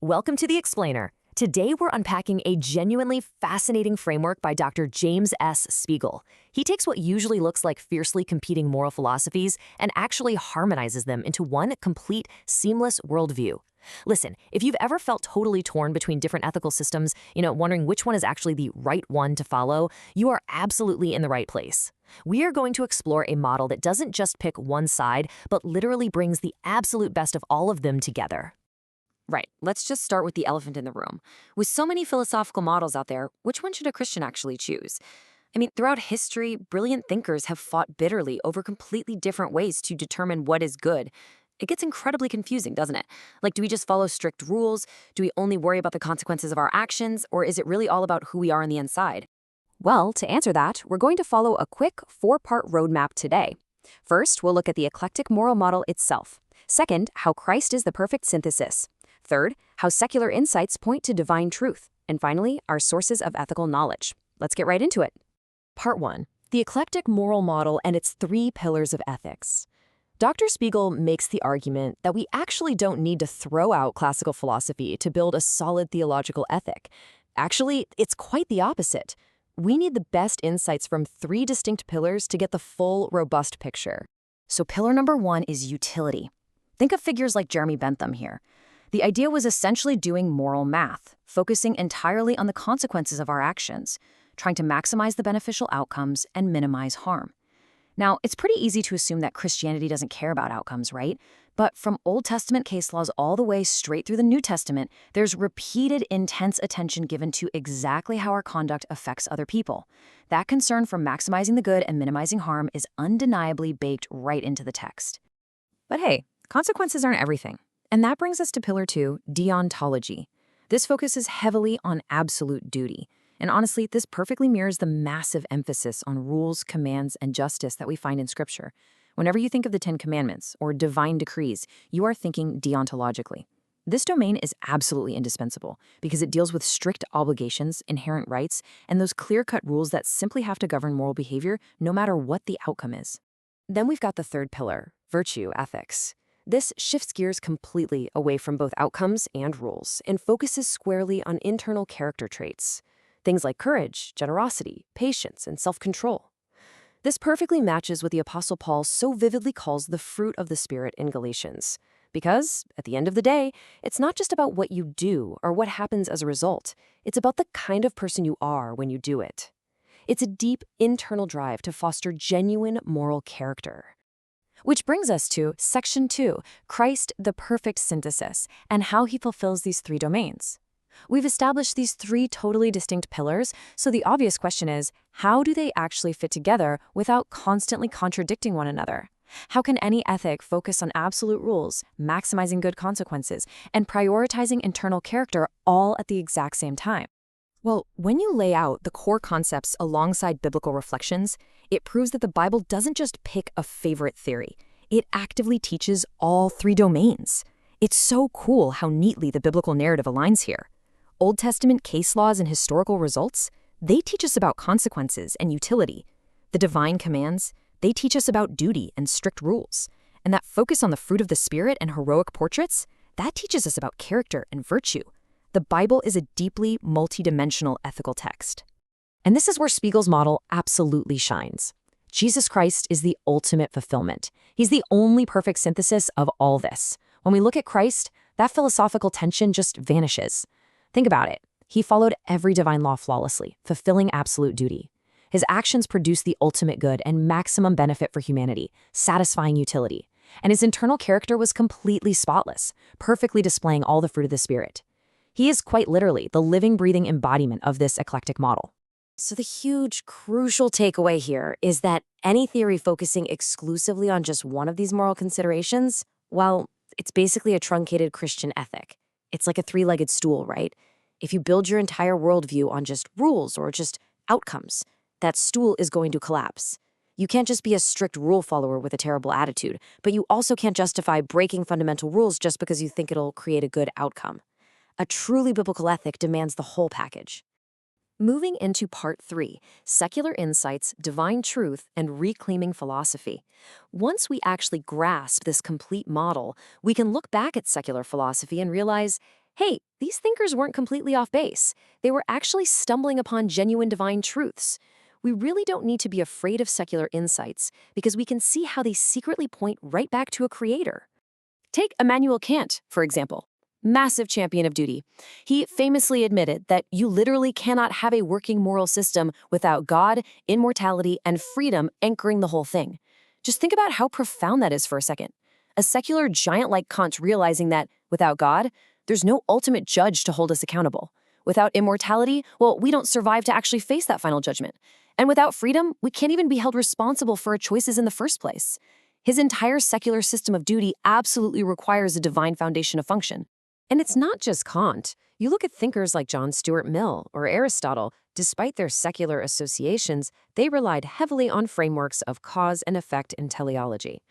Welcome to The Explainer. Today we're unpacking a genuinely fascinating framework by Dr. James S. Spiegel. He takes what usually looks like fiercely competing moral philosophies and actually harmonizes them into one complete, seamless worldview. Listen, if you've ever felt totally torn between different ethical systems, wondering which one is actually the right one to follow, you are absolutely in the right place. We are going to explore a model that doesn't just pick one side, but literally brings the absolute best of all of them together. Right. Let's just start with the elephant in the room. With so many philosophical models out there, which one should a Christian actually choose? Throughout history, brilliant thinkers have fought bitterly over completely different ways to determine what is good. It gets incredibly confusing, doesn't it? Like, do we just follow strict rules? Do we only worry about the consequences of our actions? Or is it really all about who we are on the inside? Well, to answer that, we're going to follow a quick four-part roadmap today. First, we'll look at the eclectic moral model itself. Second, how Christ is the perfect synthesis. Third, how secular insights point to divine truth. And finally, our sources of ethical knowledge. Let's get right into it. Part 1. The eclectic moral model and its 3 pillars of ethics. Dr. Spiegel makes the argument that we actually don't need to throw out classical philosophy to build a solid theological ethic. Actually, it's quite the opposite. We need the best insights from 3 distinct pillars to get the full, robust picture. So pillar number 1 is utility. Think of figures like Jeremy Bentham here. The idea was essentially doing moral math, focusing entirely on the consequences of our actions, trying to maximize the beneficial outcomes and minimize harm. Now, it's pretty easy to assume that Christianity doesn't care about outcomes, right? But from Old Testament case laws all the way straight through the New Testament, there's repeated intense attention given to exactly how our conduct affects other people. That concern for maximizing the good and minimizing harm is undeniably baked right into the text. But hey, consequences aren't everything. And that brings us to pillar 2, deontology. This focuses heavily on absolute duty. And honestly, this perfectly mirrors the massive emphasis on rules, commands, and justice that we find in Scripture. Whenever you think of the 10 Commandments or divine decrees, you are thinking deontologically. This domain is absolutely indispensable because it deals with strict obligations, inherent rights, and those clear-cut rules that simply have to govern moral behavior no matter what the outcome is. Then we've got the 3rd pillar, virtue ethics. This shifts gears completely away from both outcomes and rules and focuses squarely on internal character traits, things like courage, generosity, patience, and self-control. This perfectly matches what the Apostle Paul so vividly calls the fruit of the Spirit in Galatians. Because, at the end of the day, it's not just about what you do or what happens as a result. It's about the kind of person you are when you do it. It's a deep internal drive to foster genuine moral character. Which brings us to Section 2, Christ, the perfect synthesis, and how he fulfills these 3 domains. We've established these 3 totally distinct pillars, so the obvious question is, how do they actually fit together without constantly contradicting one another? How can any ethic focus on absolute rules, maximizing good consequences, and prioritizing internal character all at the exact same time? Well, when you lay out the core concepts alongside biblical reflections, it proves that the Bible doesn't just pick a favorite theory. It actively teaches all 3 domains. It's so cool how neatly the biblical narrative aligns here. Old Testament case laws and historical results, they teach us about consequences and utility. The divine commands, they teach us about duty and strict rules. And that focus on the fruit of the Spirit and heroic portraits, that teaches us about character and virtue. The Bible is a deeply multidimensional ethical text. And this is where Spiegel's model absolutely shines. Jesus Christ is the ultimate fulfillment. He's the only perfect synthesis of all this. When we look at Christ, that philosophical tension just vanishes. Think about it. He followed every divine law flawlessly, fulfilling absolute duty. His actions produced the ultimate good and maximum benefit for humanity, satisfying utility. And his internal character was completely spotless, perfectly displaying all the fruit of the Spirit. He is quite literally the living, breathing embodiment of this eclectic model. So the huge, crucial takeaway here is that any theory focusing exclusively on just one of these moral considerations, well, it's basically a truncated Christian ethic. It's like a 3-legged stool, right? If you build your entire worldview on just rules or just outcomes, that stool is going to collapse. You can't just be a strict rule follower with a terrible attitude, but you also can't justify breaking fundamental rules just because you think it'll create a good outcome. A truly biblical ethic demands the whole package. Moving into part 3, secular insights, divine truth, and reclaiming philosophy. Once we actually grasp this complete model, we can look back at secular philosophy and realize, hey, These thinkers weren't completely off base. They were actually stumbling upon genuine divine truths. We really don't need to be afraid of secular insights because we can see how they secretly point right back to a creator. Take Immanuel Kant, for example. Massive champion of duty. He famously admitted that you literally cannot have a working moral system without God, immortality, and freedom anchoring the whole thing. Just think about how profound that is for a second. A secular giant like Kant realizing that, without God, there's no ultimate judge to hold us accountable. Without immortality, well, we don't survive to actually face that final judgment. And without freedom, we can't even be held responsible for our choices in the first place. His entire secular system of duty absolutely requires a divine foundation of function. And it's not just Kant. You look at thinkers like John Stuart Mill or Aristotle, despite their secular associations, they relied heavily on frameworks of cause and effect in teleology.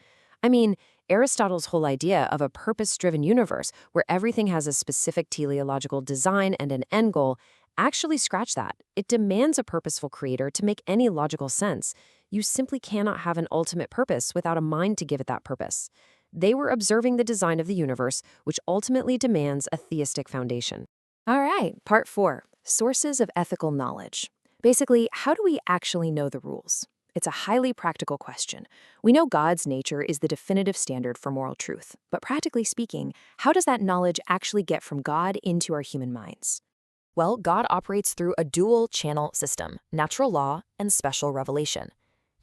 I mean, Aristotle's whole idea of a purpose-driven universe where everything has a specific teleological design and an end goal actually scratch that. It demands a purposeful creator to make any logical sense. You simply cannot have an ultimate purpose without a mind to give it that purpose. They were observing the design of the universe, which ultimately demands a theistic foundation. All right, part 4, sources of ethical knowledge. Basically, how do we actually know the rules? It's a highly practical question. We know God's nature is the definitive standard for moral truth, but practically speaking, how does that knowledge actually get from God into our human minds? Well, God operates through a dual-channel system, natural law and special revelation.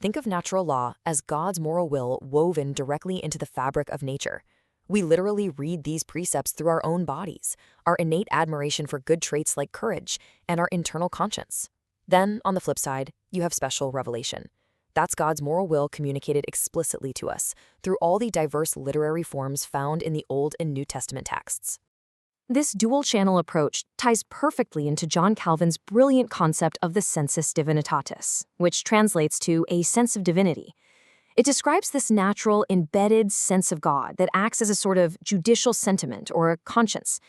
Think of natural law as God's moral will woven directly into the fabric of nature. We literally read these precepts through our own bodies, our innate admiration for good traits like courage, and our internal conscience. Then, on the flip side, you have special revelation. That's God's moral will communicated explicitly to us through all the diverse literary forms found in the Old and New Testament texts. This dual-channel approach ties perfectly into John Calvin's brilliant concept of the sensus divinitatis, which translates to a sense of divinity. It describes this natural, embedded sense of God that acts as a sort of judicial sentiment or a conscience.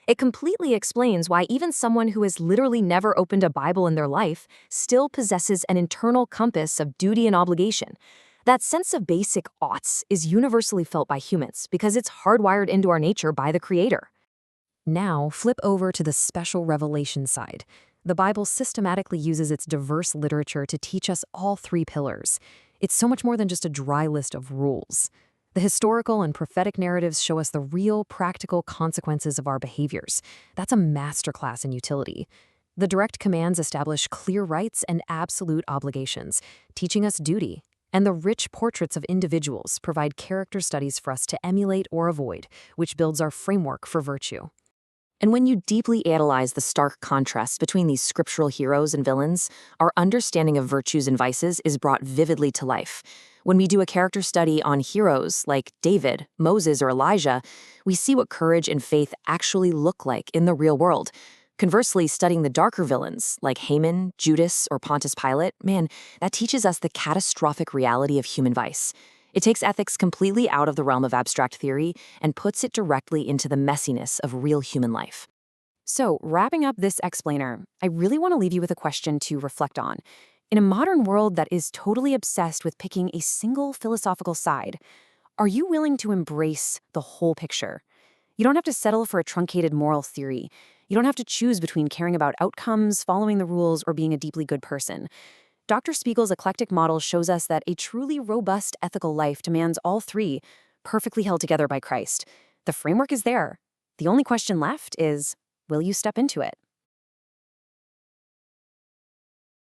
It completely explains why even someone who has literally never opened a Bible in their life still possesses an internal compass of duty and obligation. That sense of basic oughts is universally felt by humans because it's hardwired into our nature by the Creator. Now, flip over to the special revelation side. The Bible systematically uses its diverse literature to teach us all 3 pillars. It's so much more than just a dry list of rules. The historical and prophetic narratives show us the real, practical consequences of our behaviors. That's a masterclass in utility. The direct commands establish clear rights and absolute obligations, teaching us duty. And the rich portraits of individuals provide character studies for us to emulate or avoid, which builds our framework for virtue. And when you deeply analyze the stark contrast between these scriptural heroes and villains, our understanding of virtues and vices is brought vividly to life. When we do a character study on heroes like David, Moses, or Elijah, we see what courage and faith actually look like in the real world. Conversely, studying the darker villains like Haman, Judas, or Pontius Pilate, man, that teaches us the catastrophic reality of human vice. It takes ethics completely out of the realm of abstract theory and puts it directly into the messiness of real human life. So, wrapping up this explainer, I really want to leave you with a question to reflect on. In a modern world that is totally obsessed with picking a single philosophical side, are you willing to embrace the whole picture? You don't have to settle for a truncated moral theory. You don't have to choose between caring about outcomes, following the rules, or being a deeply good person. Dr. Spiegel's eclectic model shows us that a truly robust ethical life demands all 3, perfectly held together by Christ. The framework is there. The only question left is, will you step into it?